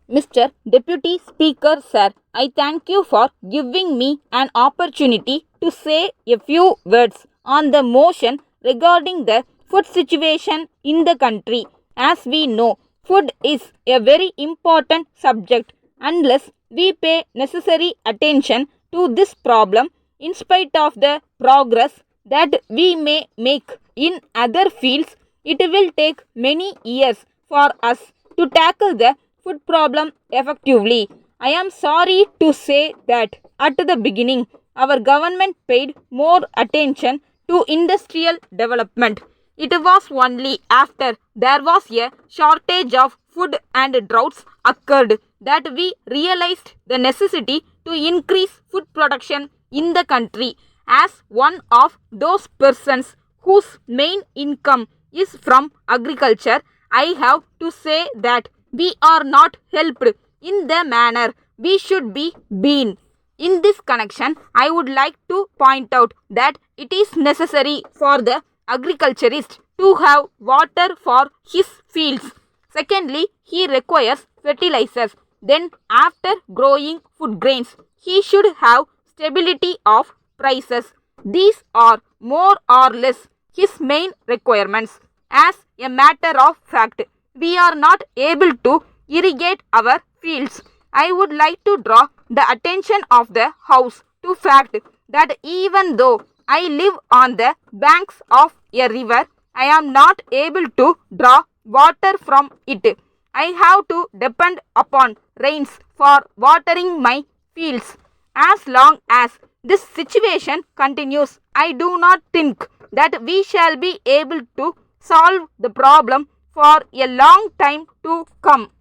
Mr. Deputy Speaker, sir, I thank you for giving me an opportunity to say a few words on the motion regarding the food situation in the country. As we know, food is a very important subject. Unless we pay necessary attention to this problem, in spite of the progress that we may make in other fields, it will take many years for us to tackle the food problem effectively. I am sorry to say that at the beginning, our government paid more attention to industrial development. It was only after there was a shortage of food and droughts occurred that we realized the necessity to increase food production in the country. As one of those persons whose main income is from agriculture, I have to say that we are not helped in the manner we should be been. In this connection, I would like to point out that it is necessary for the agriculturist to have water for his fields. Secondly, he requires fertilizers. Then, after growing food grains, he should have stability of prices. These are more or less his main requirements. As a matter of fact, we are not able to irrigate our fields. I would like to draw the attention of the House to fact that even though I live on the banks of a river, I am not able to draw water from it. I have to depend upon rains for watering my fields. As long as this situation continues, I do not think that we shall be able to solve the problem for a long time to come,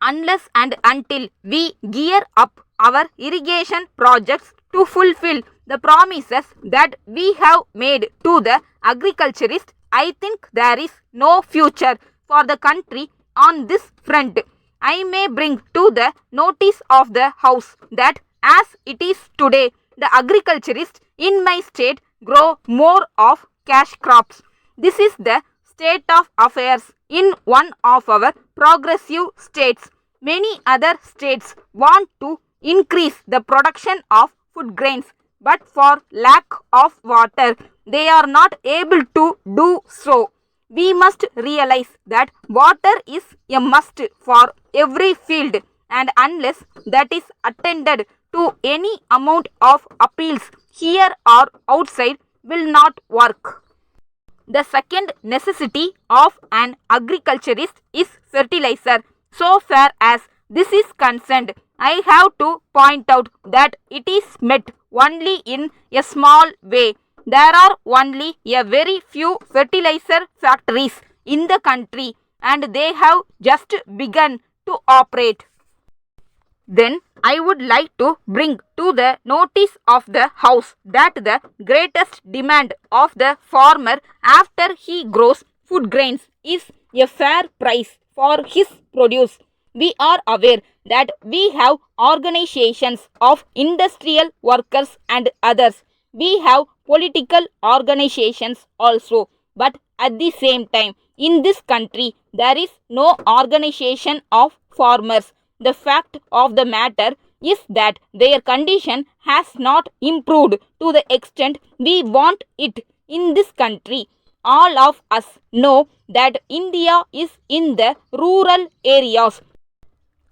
unless and until we gear up our irrigation projects to fulfill the promises that we have made to the agriculturist. I think there is no future for the country on this front. I may bring to the notice of the House that as it is today, the agriculturists in my state grow more of cash crops. This is the state of affairs in one of our progressive states. Many other states want to increase the production of food grains, but for lack of water, they are not able to do so. We must realize that water is a must for every field, and unless that is attended to, any amount of appeals here or outside will not work. The second necessity of an agriculturist is fertilizer. So far as this is concerned, I have to point out that it is met only in a small way. There are only a very few fertilizer factories in the country and they have just begun to operate. Then I would like to bring to the notice of the House that the greatest demand of the farmer after he grows food grains is a fair price for his produce. We are aware that we have organizations of industrial workers and others. We have political organizations also. But at the same time, in this country, there is no organization of farmers. The fact of the matter is that their condition has not improved to the extent we want it in this country. All of us know that India is in the rural areas.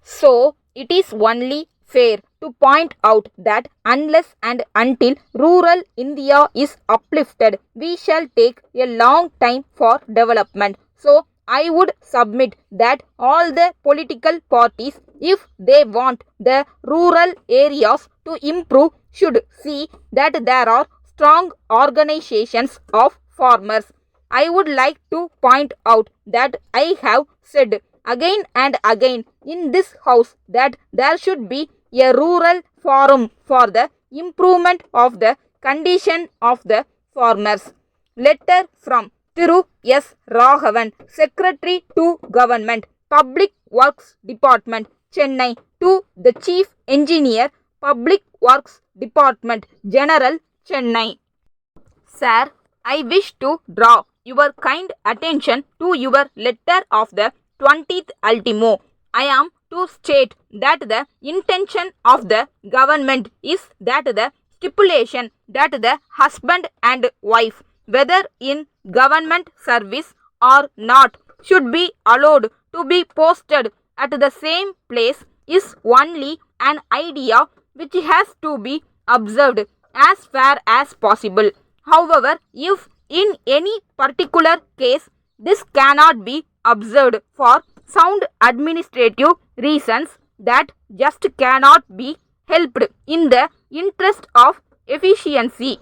So, it is only fair to point out that unless and until rural India is uplifted, we shall take a long time for development. So, I would submit that all the political parties, if they want the rural areas to improve, should see that there are strong organizations of farmers. I would like to point out that I have said again and again in this House that there should be a rural forum for the improvement of the condition of the farmers. Letter from Thiru S. Raghavan, Secretary to Government, Public Works Department, Chennai, to the Chief Engineer, Public Works Department, General, Chennai. Sir, I wish to draw your kind attention to your letter of the 20th ultimo. I am to state that the intention of the government is that the stipulation that the husband and wife, whether in government service or not, should be allowed to be posted at the same place is only an idea which has to be observed as far as possible. However, if in any particular case this cannot be observed for sound administrative reasons that just cannot be helped in the interest of efficiency.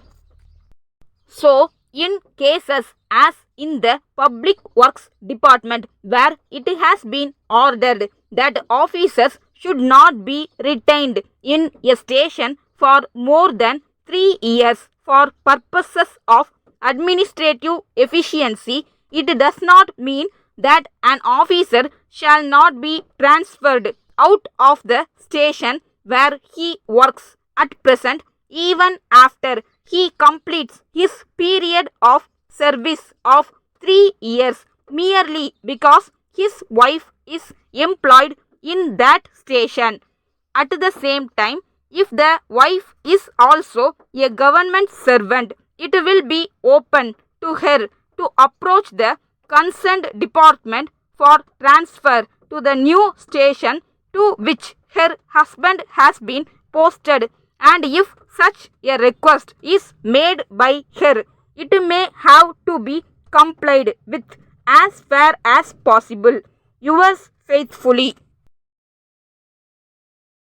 So, in cases as in the Public Works Department, where it has been ordered that officers should not be retained in a station for more than 3 years for purposes of administrative efficiency, it does not mean that an officer shall not be transferred out of the station where he works at present even after he completes his period of service of 3 years merely because his wife is employed in that station. At the same time, if the wife is also a government servant, it will be open to her to approach the concerned department for transfer to the new station to which her husband has been posted, and if such a request is made by her, it may have to be complied with as far as possible. Yours faithfully.